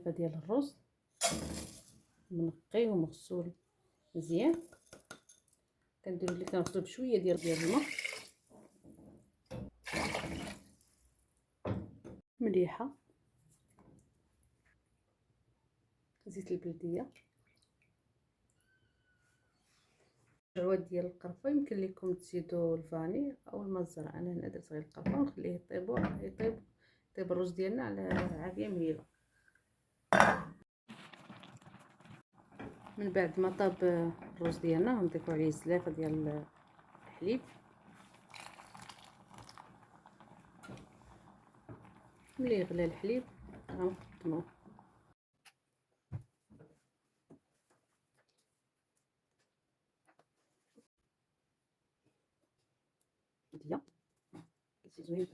زلافه ديال الرز منقي ومغسول مزيان. كنديرو اللي كنغسلو بشويه ديال الماء مليحه، زيت البلديه، عواد ديال القرفه. يمكن لكم تزيدوا الفاني او المزرعه، انا هنا درت غير القرفه ونخليه يطيب الرز ديالنا على عافيه مهيله. من بعد ما طاب الرز ديالنا غنضيفو عليه الزلافه ديال الحليب. ملي يغلى الحليب غنقدموه. زوين